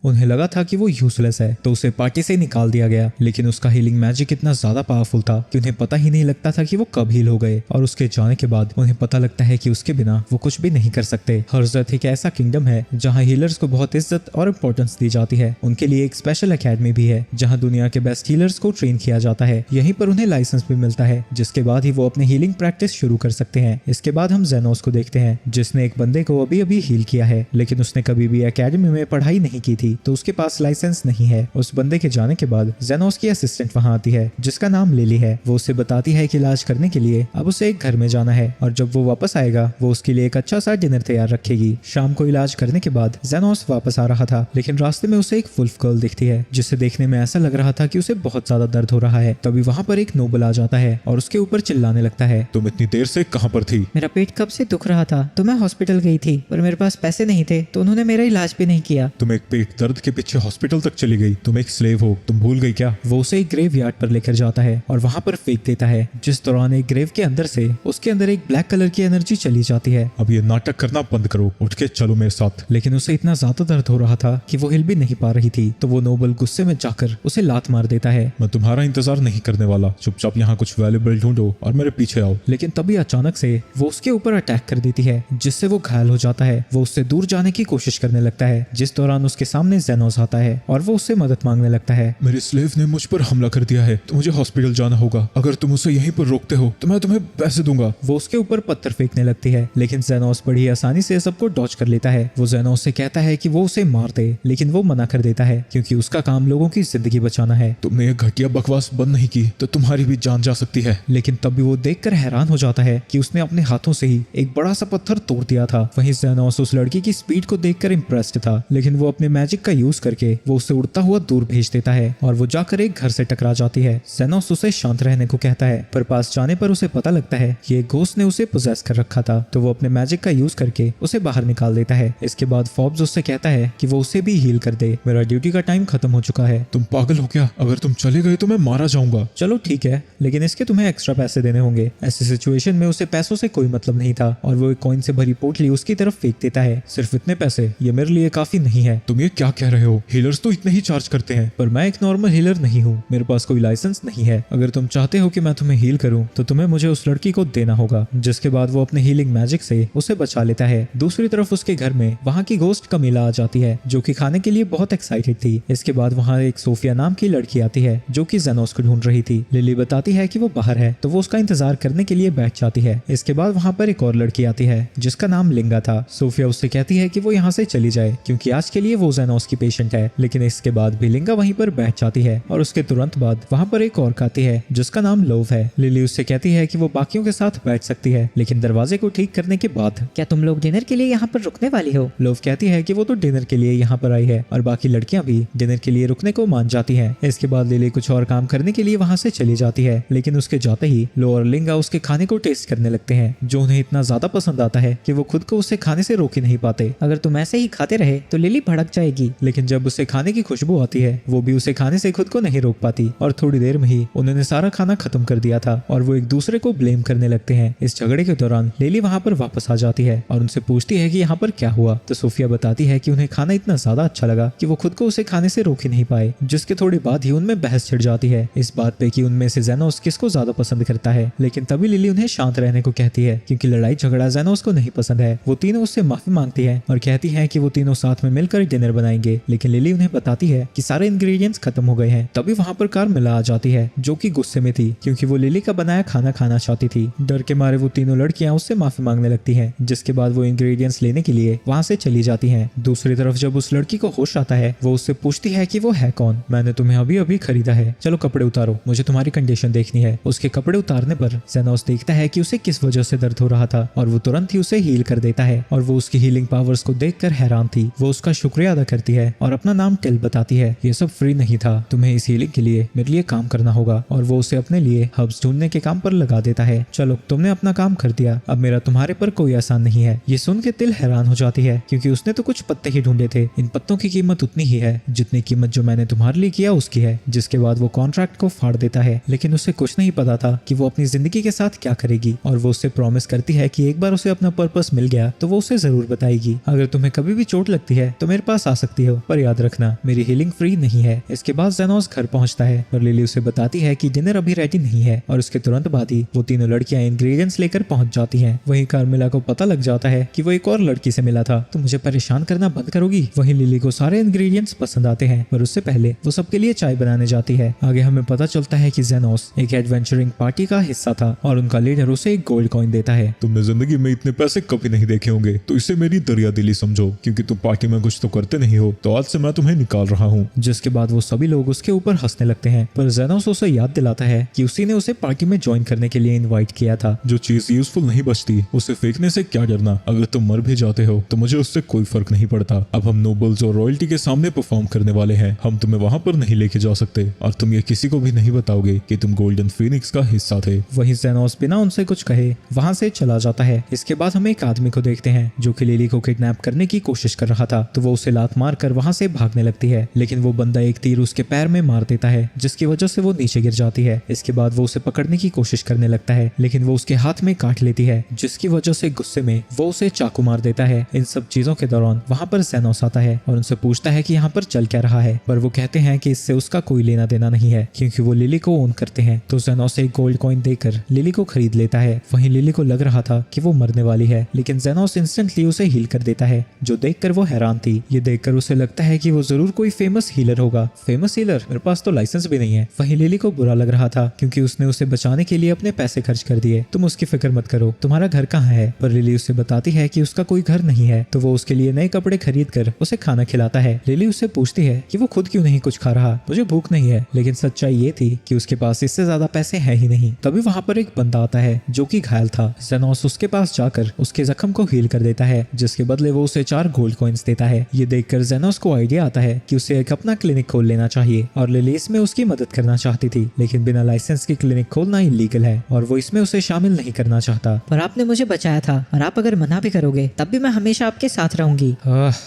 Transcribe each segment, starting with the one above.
उन्हें लगा था कि वो यूजलेस है तो उसे पार्टी से निकाल दिया गया, लेकिन उसका हीलिंग मैजिक इतना ज्यादा पावरफुल था कि उन्हें पता ही नहीं लगता था कि वो कब हील हो गए। और उसके जाने के बाद उन्हें पता लगता है कि उसके बिना वो कुछ भी नहीं कर सकते। हर्जत एक ऐसा किंगडम है जहाँ हीलर्स को बहुत इज्जत और इम्पोर्टेंस दी जाती है। उनके लिए एक स्पेशल एकेडमी भी है जहाँ दुनिया के बेस्ट हीलर्स को ट्रेन किया जाता है। यहीं पर उन्हें लाइसेंस भी मिलता है, जिसके बाद ही वो अपने हीलिंग प्रैक्टिस शुरू कर सकते हैं। इसके बाद हम जेनोस को देखते हैं जिसने एक बंदे को अभी अभी हील किया है, लेकिन उसने कभी भी एकेडमी में पढ़ाई नहीं की थी तो उसके पास लाइसेंस नहीं है। उस बंदे के जाने के बाद जेनोस की असिस्टेंट वहाँ आती है जिसका नाम लिली है। वो उसे बताती है कि इलाज करने के लिए अब उसे एक घर में जाना है और जब वो वापस आएगा वो उसके लिए एक अच्छा सा डिनर तैयार रखेगी। शाम को इलाज करने के बाद जेनोस वापस आ रहा था, लेकिन रास्ते में उसे एक वुल्फ गर्ल दिखती है जिसे देखने में ऐसा लग रहा था कि उसे बहुत ज्यादा दर्द हो रहा है। तभी वहाँ पर एक नोबल आ जाता है और उसके ऊपर चिल्लाने लगता है, तुम इतनी देर से कहाँ पर थी? मेरा पेट कब से दुख रहा था तो मैं हॉस्पिटल गई थी, पर मेरे पास पैसे नहीं थे तो उन्होंने मेरा इलाज भी नहीं किया। तुम एक पेट दर्द के पीछे हॉस्पिटल तक चली गई? तुम एक स्लेव हो, तुम भूल गई क्या? वो उसे एक ग्रेव यार्ड पर लेकर जाता है और वहाँ पर फेंक देता है, जिस दौरान एक ग्रेव के अंदर से उसके अंदर एक ब्लैक कलर की एनर्जी चली जाती है। अब ये नाटक करना बंद करो, उठ के चलो मेरे साथ। लेकिन उसे इतना ज्यादा दर्द हो रहा था कि वो हिल भी नहीं पा रही थी, तो वो नोबल गुस्से में जाकर उसे लात मार देता है। मैं तुम्हारा इंतजार नहीं करने वाला, चुपचाप यहाँ कुछ वैल्यूएबल ढूंढो और मेरे पीछे आओ। लेकिन तभी अचानक से वो उसके ऊपर अटैक कर देती है जिससे वो घायल हो जाता है। वो उससे दूर जाने की कोशिश करने लगता है, जिस दौरान उसके सामने जेनोस आता है और वो उससे मदद मांगने लगता है। मेरे स्लेव ने मुझ पर हमला कर दिया है तो मुझे हॉस्पिटल जाना होगा। अगर तुम उसे यहीं पर रोकते हो तो मैं तुम्हें पैसे दूंगा। वो उसके ऊपर पत्थर फेंकने लगती है, लेकिन जेनोस बड़ी आसानी से सबको डॉच कर लेता है। वो जेनोस से कहता है कि वो उसे मार दे, लेकिन वो मना कर देता है क्योंकि उसका काम लोगों की जिंदगी बचाना है। तुमने ये घटिया बकवास बंद नहीं की तो तुम्हारी भी जान जा सकती है। लेकिन तभी वो देखकर हैरान हो जाता है कि उसने अपने हाथों से ही एक बड़ा सा पत्थर तोड़ दिया था। वहीं जेनोस उस लड़की की स्पीड को देखकर इम्प्रेस्ड था, लेकिन वो अपने मैजिक का यूज करके वो उसे उड़ता हुआ दूर भेज देता है और वो जाकर एक घर से टकरा जाती है। जेनोस उसे शांत रहने को कहता है, पर पास जाने पर उसे पता लगता है कि एक घोस्ट ने उसे पोजेस कर रखा था, तो वो अपने मैजिक का यूज करके उसे बाहर निकाल देता है। इसके बाद फॉब्स उससे कहता है कि वो उसे भी हील कर दे, मेरा ड्यूटी का टाइम खत्म हो चुका है। तुम पागल हो क्या? अगर तुम चले गए तो मैं मारा जाऊंगा। चलो ठीक है, लेकिन इसके तुम्हें एक्स्ट्रा पैसे देने होंगे। ऐसी सिचुएशन में उसे पैसों से कोई मतलब नहीं था और वो एक कॉइन से भरी पोटली उसकी तरफ फेंक देता है। सिर्फ इतने पैसे ये मेरे लिए काफी नहीं है। तुम ये क्या कह रहे हो? हीलर्स तो इतने ही चार्ज करते हैं। पर मैं एक नॉर्मल हीलर नहीं हूँ, मेरे पास कोई लाइसेंस नहीं है। अगर तुम चाहते हो कि मैं तुम्हें हील करूँ तो तुम्हें मुझे उस लड़की को देना होगा। जिसके बाद वो अपने हीलिंग मैजिक से उसे बचा लेता है। दूसरी तरफ उसके घर में वहाँ की घोस्ट कमीला आ जाती है जो कि खाने के लिए बहुत एक्साइटेड थी। इसके बाद वहाँ एक सोफिया नाम की लड़की आती है जो कि जेनोस को ढूंढ रही थी। लिली बताती है कि वो बाहर है तो वो उसका इंतजार करने के लिए बैठ जाती है। इसके बाद वहाँ पर एक और लड़की आती है जिसका नाम लिंगा था। सोफिया उससे कहती है कि वो यहाँ से चली जाए क्योंकि आज के लिए वो जेनोस की पेशेंट है, लेकिन इसके बाद भी लिंगा वहीं पर बैठ जाती है और उसके तुरंत बाद वहाँ पर एक और आती है जिसका नाम लोव है। लिली उससे कहती है कि वो बाकियों के साथ बैठ सकती है, लेकिन दरवाजे को ठीक करने के बाद। क्या तुम लोग डिनर के लिए यहाँ पर रुकने वाली हो? लोव कहती है कि वो तो डिनर के लिए यहाँ पर आई है और बाकी लड़कियां भी डिनर के लिए रुकने को मान जाती हैं। इसके बाद लिली कुछ और काम करने के लिए वहाँ से चली जाती है, लेकिन उसके जाते ही लो और लिंगा उसके खाने को टेस्ट करने लगते हैं जो उन्हें इतना ज्यादा पसंद आता है कि वो खुद को उसे खाने से रोक ही नहीं पाते। अगर तुम ऐसे ही खाते रहे तो लिली भड़क जाएगी। लेकिन जब उसे खाने की खुशबू आती है वो भी उसे खाने से खुद को नहीं रोक पाती और थोड़ी देर में ही उन्होंने सारा खाना खत्म कर दिया था और वो एक दूसरे को ब्लेम करने लगते हैं। इस झगड़े के दौरान लिली वहाँ पर वापस आ जाती है और उनसे पूछती है कि यहाँ पर क्या हुआ, तो सोफिया बताती है कि उन्हें खाना इतना ज्यादा अच्छा लगा कि वो खुद को उसे खाने से रोक ही नहीं पाए, जिसके थोड़ी बाद ही उनमें बहस छिड़ जाती है इस बात पे कि उनमें से जेनोस किसको ज्यादा पसंद करता है। लेकिन तभी लिली उन्हें शांत रहने को कहती है क्योंकि लड़ाई झगड़ा जेनोस को नहीं पसंद है। वो तीनों उससे माफी मांगती है और कहती है कि वो तीनों साथ में मिलकर डिनर बनाएंगे, लेकिन लिली उन्हें बताती है कि सारे इंग्रेडिएंट्स खत्म हो गए हैं। तभी वहाँ पर कार्मेला आ जाती है जो कि गुस्से में थी क्योंकि वो लिली का बनाया खाना खाना चाहती थी। डर के मारे वो तीनों लड़कियां उससे माफी मांगने लगती हैं, जिसके बाद वो इंग्रेडिएंट्स लेने के लिए वहाँ से चली जाती हैं। दूसरी तरफ जब उस लड़की को होश आता है वो उससे पूछती है कि वो है कौन, मैंने तुम्हें अभी अभी खरीदा है, चलो कपड़े उतारो, मुझे तुम्हारी कंडीशन देखनी है। उसके कपड़े उतारने पर जेनोस देखता है कि उसे किस वजह से दर्द हो रहा था और वो तुरंत ही उसे हील कर देता है और वो उसकी हीलिंग पावर्स को देखकर हैरान थी। वो उसका शुक्रिया अदा करती है और अपना नाम टेल बताती है। ये सब फ्री नहीं था, तुम्हें इस हीलिंग के लिए मेरे लिए काम करना होगा और वो उसे अपने लिए हर्ब्स ढूंढने के काम पर लगा देता है। चलो तुमने अपना काम कर दिया, अब मेरा तुम्हारे पर कोई एहसान नहीं है। ये सुन के तिल हैरान हो जाती है क्योंकि उसने तो कुछ पत्ते ही ढूंढे थे, इन पत्तों की कीमत उतनी ही है जितनी कीमत जो मैंने तुम्हारे लिए किया उसकी है। जिसके बाद वो कॉन्ट्रैक्ट को फाड़ देता है, लेकिन उसे कुछ नहीं पता था कि वो अपनी जिंदगी के साथ क्या करेगी और वो उससे प्रॉमिस करती है कि एक बार उसे अपना पर्पस मिल गया तो वो उसे जरूर बताएगी। अगर तुम्हें कभी भी चोट लगती है तो मेरे पास आ सकती सकती हो, पर याद रखना मेरी हीलिंग फ्री नहीं है। इसके बाद जेनोस घर पहुंचता है और लिली उसे बताती है कि डिनर अभी रेडी नहीं है और उसके तुरंत बाद ही वो तीनों लड़कियां इंग्रेडिएंट्स लेकर पहुंच जाती हैं। वहीं कार्मेला को पता लग जाता है कि वो एक और लड़की से मिला था, तो मुझे परेशान करना बंद करोगी। वहीं लिली को सारे इंग्रेडिएंट्स पसंद आते हैं, पर उससे पहले वो सबके लिए चाय बनाने जाती है। आगे हमें पता चलता है कि जेनोस एक एडवेंचरिंग पार्टी का हिस्सा था और उनका लीडर उसे एक गोल्ड कॉइन देता है। तुमने जिंदगी में इतने पैसे कभी नहीं देखे होंगे, तो इसे मेरी दरिया दिली समझो, क्योंकि तुम पार्टी में कुछ तो करते नहीं हो, तो आज से मैं तुम्हें निकाल रहा हूँ। जिसके बाद वो सभी लोग उसके ऊपर हंसने लगते हैं, पर जेनोस उसे याद दिलाता है कि उसी ने उसे पार्टी में ज्वाइन करने के लिए इनवाइट किया था। जो चीज यूजफुल नहीं बचती उसे फेंकने से क्या डरना, अगर तुम मर भी जाते हो तो मुझे उससे कोई फर्क नहीं पड़ता। अब हम नोबल्स और रॉयल्टी के सामने परफॉर्म करने वाले हैं, हम तुम्हें वहाँ पर नहीं लेके जा सकते और तुम ये किसी को भी नहीं बताओगे कि तुम गोल्डन फीनिक्स का हिस्सा थे। वहीं जेनोस बिना उनसे कुछ कहे वहां से चला जाता है। इसके बाद हम एक आदमी को देखते हैं जो कि लिली को किडनैप करने की कोशिश कर रहा था, तो वो उसे लात मार कर वहां से भागने लगती है, लेकिन वो बंदा एक तीर उसके पैर में मार देता है, जिसकी वजह से वो नीचे गिर जाती है। इसके बाद वो उसे पकड़ने की कोशिश करने लगता है, लेकिन वो उसके हाथ में काट लेती है, जिसकी वजह से गुस्से में वो उसे चाकू मार देता है। इन सब चीजों के दौरान वहां पर जेनोस आता है और उनसे पूछता है कि यहाँ पर चल क्या रहा है, पर वो कहते हैं कि इससे उसका कोई लेना देना नहीं है, क्योंकि वो लिली को ओन करते हैं। तो जेनोस एक गोल्ड कॉइन देकर लिली को खरीद लेता है। वहीं लिली को लग रहा था कि वो मरने वाली है, लेकिन जेनोस इंस्टेंटली उसे हील कर देता है, जो देखकर वो हैरान थी। ये देखकर उसे लगता है कि वो जरूर कोई फेमस हीलर होगा। Famous healer? मेरे पास तो लाइसेंस भी नहीं है। वहीं लिली को बुरा लग रहा था क्योंकि उसने उसे बचाने के लिए अपने पैसे खर्च कर दिए। तुम उसकी फिक्र मत करो, तुम्हारा घर कहाँ है? पर लिली उससे बताती है कि उसका कोई घर नहीं है, तो वो उसके लिए नए कपड़े खरीद कर उसे खाना खिलाता है। लिली उससे पूछती है कि वो खुद क्यों नहीं कुछ खा रहा, मुझे भूख नहीं है, लेकिन सच्चाई ये थी कि उसके पास इससे ज्यादा पैसे है ही नहीं। तभी वहाँ पर एक बंदा आता है जो कि घायल था। जेनोस उसके पास जाकर उसके जख्म को हील कर देता है, जिसके बदले वो उसे 4 गोल्ड कॉइन्स देता है। ये देखकर जेनोस को आइडिया आता है कि उसे एक अपना क्लिनिक खोल लेना चाहिए और लिली इसमें उसकी मदद करना चाहती थी, लेकिन बिना लाइसेंस की क्लिनिक खोलना इलीगल है और वो इसमें उसे शामिल नहीं करना चाहता। पर आपने मुझे बचाया था और आप अगर मना भी करोगे तब भी मैं हमेशा आपके साथ रहूंगी।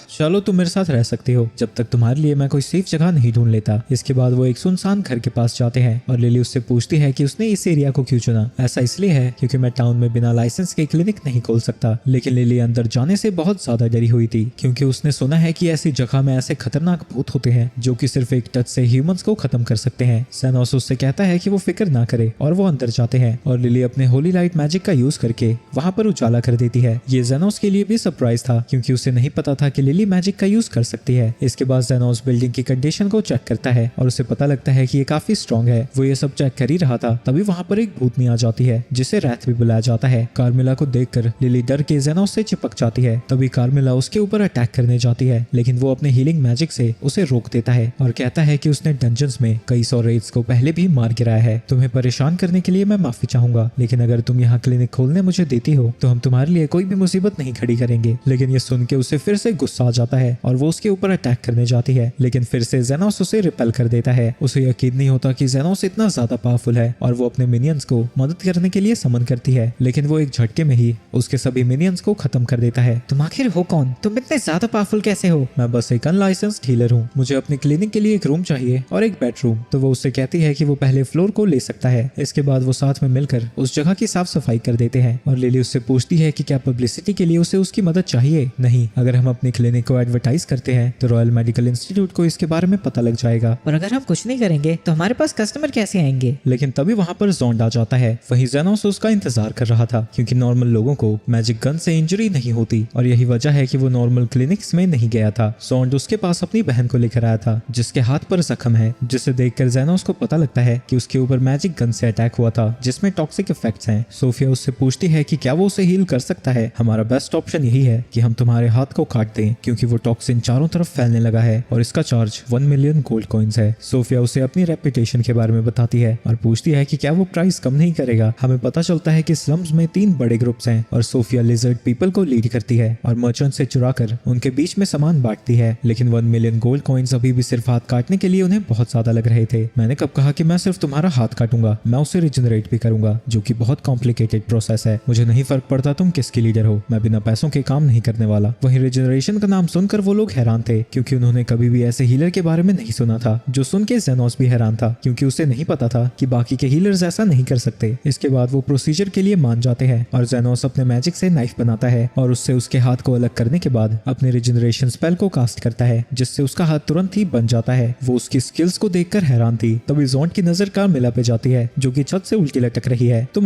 चलो तुम मेरे साथ रह सकते हो, जब तक तुम्हारे लिए मैं कोई सेफ जगह नहीं ढूंढ लेता। इसके बाद वो एक सुनसान घर के पास जाते हैं और लिली उससे पूछती है कि उसने इस एरिया को क्यों चुना। ऐसा इसलिए है क्योंकि मैं टाउन में बिना लाइसेंस के क्लिनिक नहीं खोल सकता। लेकिन लिली अंदर जाने से बहुत ज्यादा डरी हुई थी, क्योंकि उसने सुना है कि ऐसी जगह में ऐसे खतरनाक भूत होते हैं जो कि सिर्फ एक टच से ह्यूमंस को खत्म कर सकते हैं। जेनोस उससे कहता है कि वो फिक्र ना करे और वो अंदर जाते हैं और लिली अपने होली लाइट मैजिक का यूज करके वहां पर उजाला कर देती है। ये जेनोस के लिए भी सरप्राइज था, क्योंकि उसे नहीं पता था कि लिली मैजिक का यूज कर सकती है। इसके बाद जेनोस बिल्डिंग की कंडीशन को चेक करता है और उसे पता लगता है कि ये काफी स्ट्रॉन्ग है। वो ये सब चेक कर ही रहा था, तभी वहां पर एक भूतनी आ जाती है जिसे रैथ भी बुलाया जाता है। कार्मेला को देखकर लिली डर के जेनोस से चिपक जाती है। तभी कार्मेला उसके ऊपर अटैक करने जाती है, लेकिन वो अपने हीलिंग मैजिक से उसे रोक देता है और कहता है कि उसने डंजन्स में कई सौ रेड्स को पहले भी मार गिराया है। तुम्हें परेशान करने के लिए मैं माफी चाहूंगा, लेकिन अगर तुम यहाँ क्लिनिक खोलने मुझे देती हो तो हम तुम्हारे लिए कोई भी मुसीबत नहीं खड़ी करेंगे। लेकिन ये सुन के उसे फिर से गुस्सा आ जाता है और वो उसके ऊपर अटैक करने जाती है, लेकिन फिर से जेनोस उसे रिपेल कर देता है। उसे यकीन नहीं होता कि जेनोस इतना ज्यादा पावरफुल है और वो अपने मिनियंस को मदद करने के लिए समन करती है, लेकिन वो एक झटके में ही उसके सभी मिनियंस को खत्म कर देता है। तुम आखिर हो कौन? तुम इतने ज्यादा पावरफुल कैसे हो? मैं बस एक अनलाइसेंस्ड हीलर हूँ, मुझे अपनी क्लिनिक के लिए एक रूम चाहिए और एक बेडरूम। तो वो उससे कहती है कि वो पहले फ्लोर को ले सकता है। इसके बाद वो साथ में मिलकर उस जगह की साफ सफाई कर देते हैं और लिली उससे पूछती है कि क्या पब्लिसिटी के लिए उसे उसकी मदद चाहिए। नहीं, अगर हम अपनी क्लिनिक को एडवर्टाइज करते हैं तो रॉयल मेडिकल इंस्टीट्यूट को इसके बारे में पता लग जाएगा, और अगर हम कुछ नहीं करेंगे तो हमारे पास कस्टमर कैसे आएंगे? लेकिन तभी वहां पर जोंड आ जाता है। वहीं जेनोस उसका इंतजार कर रहा था, क्योंकि नॉर्मल लोगों को मैजिक गन से इंजरी नहीं होती और यही वजह है कि वो नॉर्मल क्लिनिक्स में नहीं गया था। जोंड उसके पास अपनी बहन को लेकर आया था जिसके हाथ पर जख्म है, जिसे देखकर जेनोस को पता लगता है कि उसके ऊपर मैजिक गन से अटैक हुआ था जिसमें टॉक्सिक इफेक्ट्स हैं। सोफिया उससे पूछती है कि क्या वो उसे हील कर सकता है। हमारा बेस्ट ऑप्शन यही है कि हम तुम्हारे हाथ को काट दें, क्योंकि वो टॉक्सिन चारों तरफ फैलने लगा है और इसका चार्ज 1 मिलियन गोल्ड कॉइन्स है। सोफिया उसे अपनी रेपुटेशन के बारे में बताती है और पूछती है कि क्या वो प्राइस कम नहीं करेगा। हमें पता चलता है कि स्लम्स में 3 बड़े ग्रुप्स हैं और सोफिया लिजर्ड पीपल को लीड करती है और मर्चेंट से चुराकर उनके बीच में सामान बांटती है, लेकिन 1 मिलियन गोल्ड कॉइन्स अभी भी सिर्फ हाथ काटने के लिए उन्हें बहुत ज्यादा लग रहे थे। मैंने कब कहा कि मैं सिर्फ तुम्हारा हाथ काटूंगा, मैं उसे रिजनरेट भी करूंगा, जो कि बहुत कॉम्प्लिकेटेड प्रोसेस है। मुझे नहीं फर्क पड़ता तुम किसकी लीडर हो, मैं बिना पैसों के काम नहीं करने वाला। वहीं रिजनरेशन का नाम सुनकर वो लोग हैरान थे, क्योंकि उन्होंने कभी भी ऐसे हीलर के बारे में नहीं सुना था। जो सुन के जेनोस भी हैरान था, क्योंकि उसे नहीं पता था कि बाकी के हीलर्स ऐसा नहीं कर सकते। इसके बाद वो प्रोसीजर के लिए मान जाते हैं और जेनोस अपने मैजिक से नाइफ बनाता है और उससे उसके हाथ को अलग करने के बाद अपने रिजनरेशन स्पेल को कास्ट करता है जिससे उसका हाथ तुरंत ही बन जाता है। वो उसकी स्किल्स को देखकर हैरान थी। तभी जोंट की नजर कार्मिला पे जाती है जो कि छत से उल्टी लटक रही है। तो